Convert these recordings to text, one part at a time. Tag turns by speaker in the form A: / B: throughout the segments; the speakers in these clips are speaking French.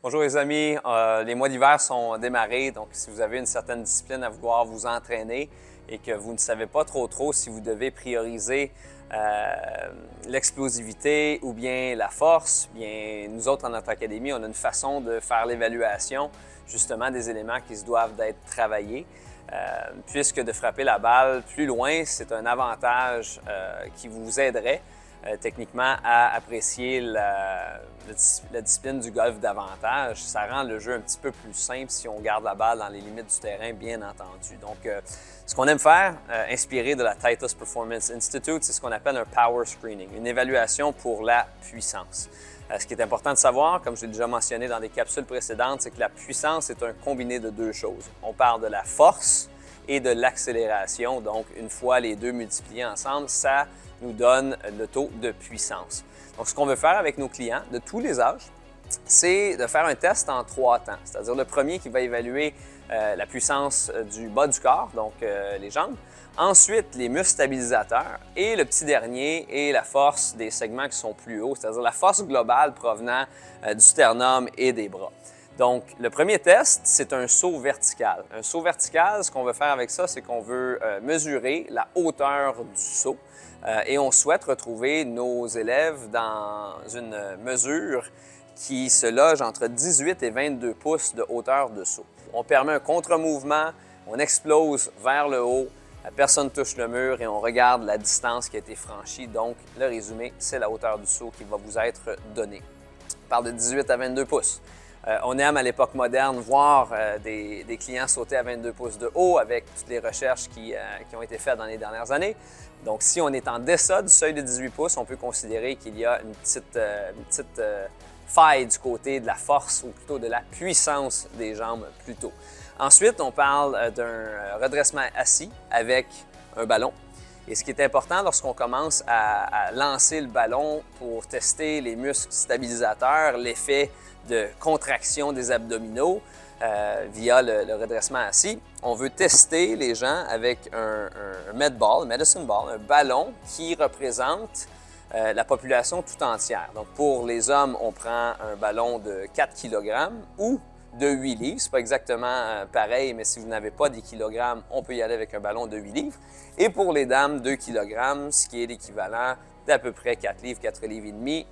A: Bonjour les amis, les mois d'hiver sont démarrés, donc si vous avez une certaine discipline à vouloir vous entraîner et que vous ne savez pas trop si vous devez prioriser l'explosivité ou bien la force, bien nous autres en notre académie, on a une façon de faire l'évaluation justement des éléments qui se doivent d'être travaillés. Puisque de frapper la balle plus loin, c'est un avantage qui vous aiderait techniquement à apprécier la discipline du golf davantage. Ça rend le jeu un petit peu plus simple si on garde la balle dans les limites du terrain, bien entendu. Donc, ce qu'on aime faire, inspiré de la Titus Performance Institute, c'est ce qu'on appelle un power screening, une évaluation pour la puissance. Ce qui est important de savoir, comme je l'ai déjà mentionné dans des capsules précédentes, c'est que la puissance est un combiné de deux choses. On parle de la force et de l'accélération. Donc, une fois les deux multipliés ensemble, ça nous donne le taux de puissance. Donc, ce qu'on veut faire avec nos clients de tous les âges, c'est de faire un test en 3 temps. C'est-à-dire le premier qui va évaluer la puissance du bas du corps, donc les jambes. Ensuite, les muscles stabilisateurs. Et le petit dernier est la force des segments qui sont plus hauts, c'est-à-dire la force globale provenant du sternum et des bras. Donc, le premier test, c'est un saut vertical. Un saut vertical, ce qu'on veut faire avec ça, c'est qu'on veut mesurer la hauteur du saut et on souhaite retrouver nos élèves dans une mesure qui se loge entre 18 et 22 pouces de hauteur de saut. On permet un contre-mouvement, on explose vers le haut, la personne touche le mur et on regarde la distance qui a été franchie. Donc, le résumé, c'est la hauteur du saut qui va vous être donnée. On parle de 18 à 22 pouces. On aime à l'époque moderne voir des clients sauter à 22 pouces de haut avec toutes les recherches qui ont été faites dans les dernières années. Donc, si on est en deçà du seuil de 18 pouces, on peut considérer qu'il y a une petite faille du côté de la force ou plutôt de la puissance des jambes plutôt. Ensuite, on parle d'un redressement assis avec un ballon. Et ce qui est important lorsqu'on commence à lancer le ballon pour tester les muscles stabilisateurs, l'effet de contraction des abdominaux via le redressement assis, on veut tester les gens avec un medicine ball, un ballon qui représente la population tout entière. Donc, pour les hommes, on prend un ballon de 4 kg ou de 8 livres. C'est pas exactement pareil, mais si vous n'avez pas des kilogrammes, on peut y aller avec un ballon de 8 livres. Et pour les dames, 2 kg, ce qui est l'équivalent d'à peu près 4 livres, 4 livres et demi.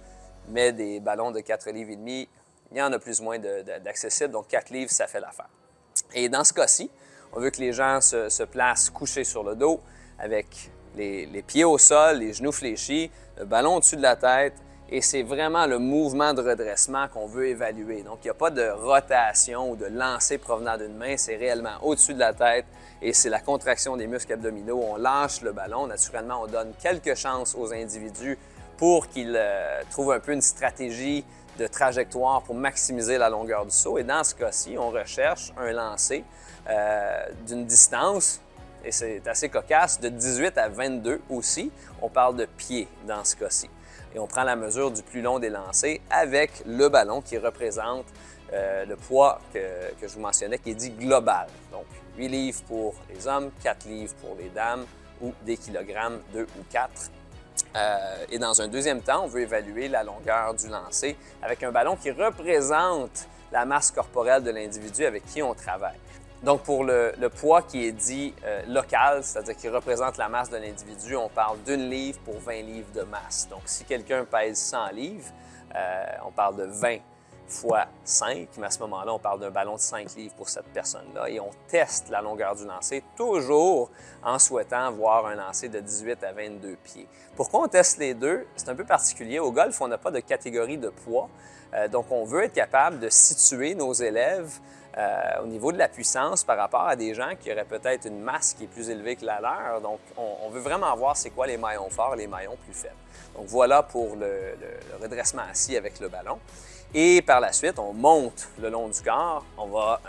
A: Mais des ballons de 4 livres et demi, il y en a plus ou moins d'accessibles. Donc, 4 livres, ça fait l'affaire. Et dans ce cas-ci, on veut que les gens se placent couchés sur le dos avec les pieds au sol, les genoux fléchis, le ballon au-dessus de la tête. Et c'est vraiment le mouvement de redressement qu'on veut évaluer. Donc, il n'y a pas de rotation ou de lancer provenant d'une main, c'est réellement au-dessus de la tête et c'est la contraction des muscles abdominaux. On lâche le ballon. Naturellement, on donne quelques chances aux individus pour qu'ils trouvent un peu une stratégie de trajectoire pour maximiser la longueur du saut. Et dans ce cas-ci, on recherche un lancer d'une distance, et c'est assez cocasse, de 18 à 22 aussi. On parle de pieds dans ce cas-ci. Et on prend la mesure du plus long des lancers avec le ballon qui représente le poids que je vous mentionnais, qui est dit global. Donc, 8 livres pour les hommes, 4 livres pour les dames ou des kilogrammes, 2 ou 4. Et dans un deuxième temps, on veut évaluer la longueur du lancer avec un ballon qui représente la masse corporelle de l'individu avec qui on travaille. Donc, pour le poids qui est dit local, c'est-à-dire qui représente la masse de l'individu, on parle d'une livre pour 20 livres de masse. Donc, si quelqu'un pèse 100 livres, on parle de 20 fois 5, mais à ce moment-là, on parle d'un ballon de 5 livres pour cette personne-là. Et on teste la longueur du lancer, toujours en souhaitant voir un lancer de 18 à 22 pieds. Pourquoi on teste les deux? C'est un peu particulier. Au golf, on n'a pas de catégorie de poids. Donc, on veut être capable de situer nos élèves au niveau de la puissance par rapport à des gens qui auraient peut-être une masse qui est plus élevée que la leur. Donc, on veut vraiment voir c'est quoi les maillons forts et les maillons plus faibles. Donc, voilà pour le redressement assis avec le ballon. Et par la suite, on monte le long du corps. On va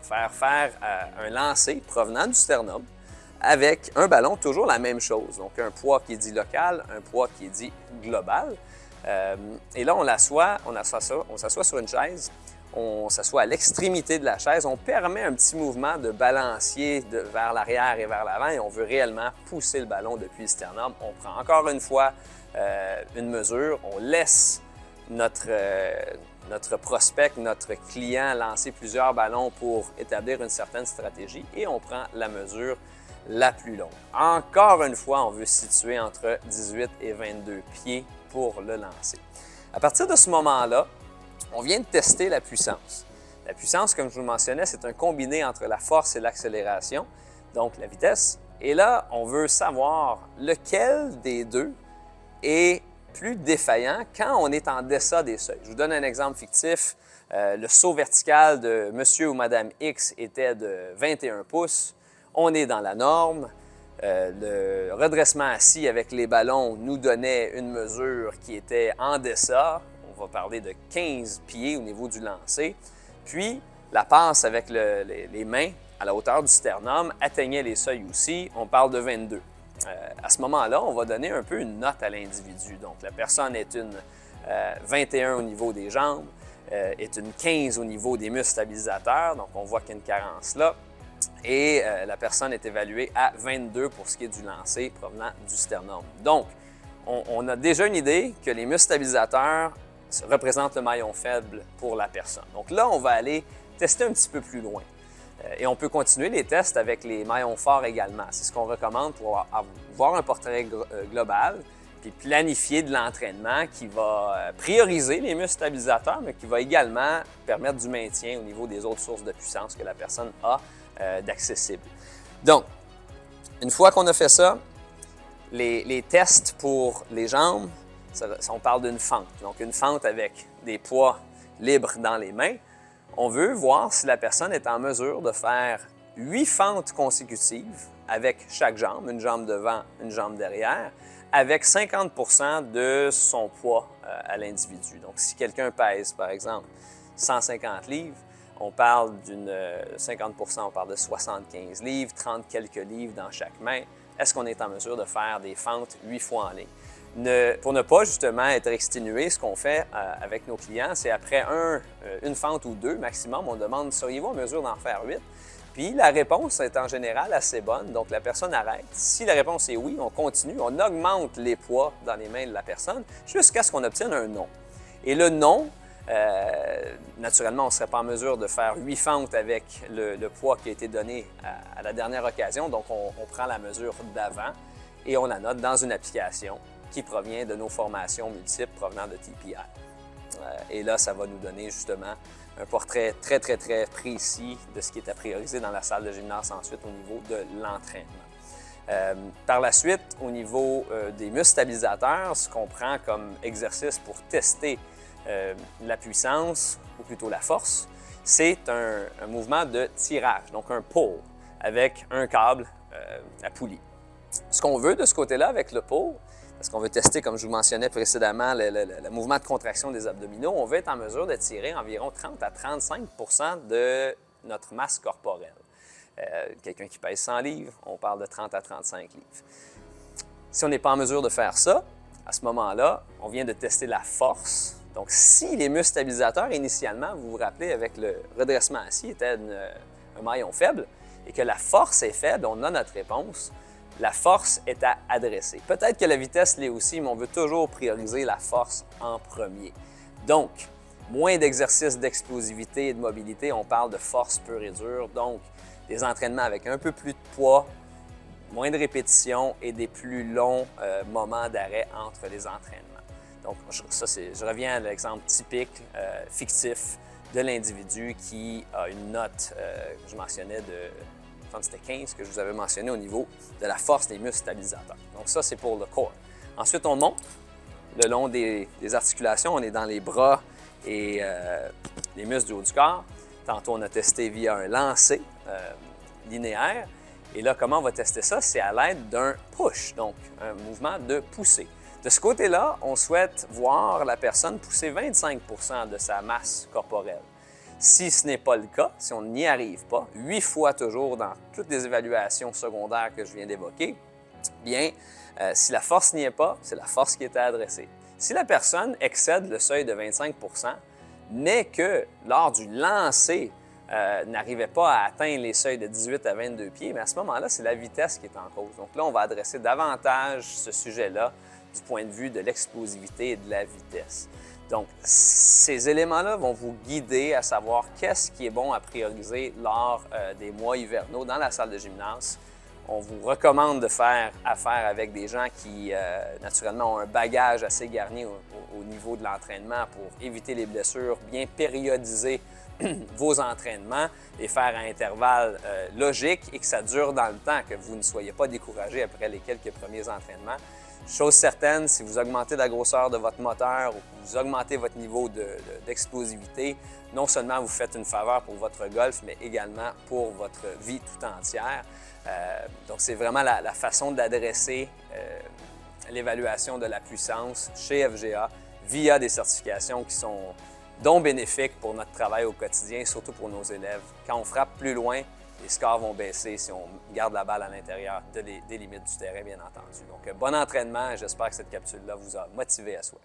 A: faire un lancer provenant du sternum avec un ballon, toujours la même chose. Donc, un poids qui est dit local, un poids qui est dit global. Et là, on s'assoit sur une chaise. On s'assoit à l'extrémité de la chaise, on permet un petit mouvement de balancier vers l'arrière et vers l'avant et on veut réellement pousser le ballon depuis le sternum. On prend encore une fois une mesure, on laisse notre prospect, notre client lancer plusieurs ballons pour établir une certaine stratégie et on prend la mesure la plus longue. Encore une fois, on veut se situer entre 18 et 22 pieds pour le lancer. À partir de ce moment-là, on vient de tester la puissance. La puissance, comme je vous le mentionnais, c'est un combiné entre la force et l'accélération, donc la vitesse. Et là, on veut savoir lequel des deux est plus défaillant quand on est en deçà des seuils. Je vous donne un exemple fictif. Le saut vertical de Monsieur ou Madame X était de 21 pouces. On est dans la norme. Le redressement assis avec les ballons nous donnait une mesure qui était en deçà. On va parler de 15 pieds au niveau du lancer. Puis, la passe avec les mains à la hauteur du sternum atteignait les seuils aussi. On parle de 22. À ce moment-là, on va donner un peu une note à l'individu. Donc, la personne est une 21 au niveau des jambes, est une 15 au niveau des muscles stabilisateurs. Donc, on voit qu'il y a une carence là. Et la personne est évaluée à 22 pour ce qui est du lancer provenant du sternum. Donc, on a déjà une idée que les muscles stabilisateurs représentent le maillon faible pour la personne. Donc là, on va aller tester un petit peu plus loin. Et on peut continuer les tests avec les maillons forts également. C'est ce qu'on recommande pour avoir un portrait global, puis planifier de l'entraînement qui va prioriser les muscles stabilisateurs, mais qui va également permettre du maintien au niveau des autres sources de puissance que la personne a d'accessible. Donc, une fois qu'on a fait ça, les tests pour les jambes, on parle d'une fente. Donc, une fente avec des poids libres dans les mains. On veut voir si la personne est en mesure de faire 8 fentes consécutives avec chaque jambe, une jambe devant, une jambe derrière, avec 50 % de son poids à l'individu. Donc, si quelqu'un pèse, par exemple, 150 livres, on parle d'une 50 %, on parle de 75 livres, 30 quelques livres dans chaque main. Est-ce qu'on est en mesure de faire des fentes 8 fois en ligne? Pour ne pas justement être exténué, ce qu'on fait avec nos clients, c'est après une fente ou deux maximum, on demande « seriez-vous en mesure d'en faire 8? » Puis la réponse est en général assez bonne, donc la personne arrête. Si la réponse est oui, on continue, on augmente les poids dans les mains de la personne jusqu'à ce qu'on obtienne un non. Et le non, naturellement, on ne serait pas en mesure de faire 8 fentes avec le poids qui a été donné à la dernière occasion, donc on prend la mesure d'avant et on la note dans une application qui provient de nos formations multiples provenant de TPI. Et là, ça va nous donner justement un portrait très, très, très précis de ce qui est à prioriser dans la salle de gymnase ensuite au niveau de l'entraînement. Par la suite, au niveau des muscles stabilisateurs, ce qu'on prend comme exercice pour tester la puissance, ou plutôt la force, c'est un mouvement de tirage, donc un pull, avec un câble à poulie. Ce qu'on veut de ce côté-là avec le pull, parce qu'on veut tester, comme je vous mentionnais précédemment, le mouvement de contraction des abdominaux, on veut être en mesure de tirer environ 30 à 35 % de notre masse corporelle. Quelqu'un qui pèse 100 livres, on parle de 30 à 35 livres. Si on n'est pas en mesure de faire ça, à ce moment-là, on vient de tester la force. Donc, si les muscles stabilisateurs, initialement, vous vous rappelez, avec le redressement assis, étaient un maillon faible, et que la force est faible, on a notre réponse. La force est à adresser. Peut-être que la vitesse l'est aussi, mais on veut toujours prioriser la force en premier. Donc, moins d'exercices d'explosivité et de mobilité, on parle de force pure et dure. Donc, des entraînements avec un peu plus de poids, moins de répétitions et des plus longs moments d'arrêt entre les entraînements. Donc, je reviens à l'exemple typique, fictif, de l'individu qui a une note, que je mentionnais, c'était 15 que je vous avais mentionné au niveau de la force des muscles stabilisateurs. Donc ça, c'est pour le corps. Ensuite, on monte le long des articulations. On est dans les bras et les muscles du haut du corps. Tantôt, on a testé via un lancer linéaire. Et là, comment on va tester ça? C'est à l'aide d'un push, donc un mouvement de poussée. De ce côté-là, on souhaite voir la personne pousser 25 % de sa masse corporelle. Si ce n'est pas le cas, si on n'y arrive pas, 8 fois toujours dans toutes les évaluations secondaires que je viens d'évoquer, bien, si la force n'y est pas, c'est la force qui est à adresser. Si la personne excède le seuil de 25 %, mais que lors du lancer, n'arrivait pas à atteindre les seuils de 18 à 22 pieds, mais à ce moment-là, c'est la vitesse qui est en cause. Donc là, on va adresser davantage ce sujet-là du point de vue de l'explosivité et de la vitesse. Donc, ces éléments-là vont vous guider à savoir qu'est-ce qui est bon à prioriser lors des mois hivernaux dans la salle de gymnase. On vous recommande de faire affaire avec des gens qui, naturellement, ont un bagage assez garni au niveau de l'entraînement pour éviter les blessures, bien périodiser vos entraînements, les faire à intervalles logiques et que ça dure dans le temps, que vous ne soyez pas découragé après les quelques premiers entraînements. Chose certaine, si vous augmentez la grosseur de votre moteur ou que vous augmentez votre niveau d'explosivité, non seulement vous faites une faveur pour votre golf, mais également pour votre vie tout entière. Donc, c'est vraiment la façon d'adresser l'évaluation de la puissance chez FGA via des certifications qui sont donc bénéfiques pour notre travail au quotidien, surtout pour nos élèves. Quand on frappe plus loin, les scores vont baisser si on garde la balle à l'intérieur des limites du terrain, bien entendu. Donc, bon entraînement et j'espère que cette capsule-là vous a motivé à soi.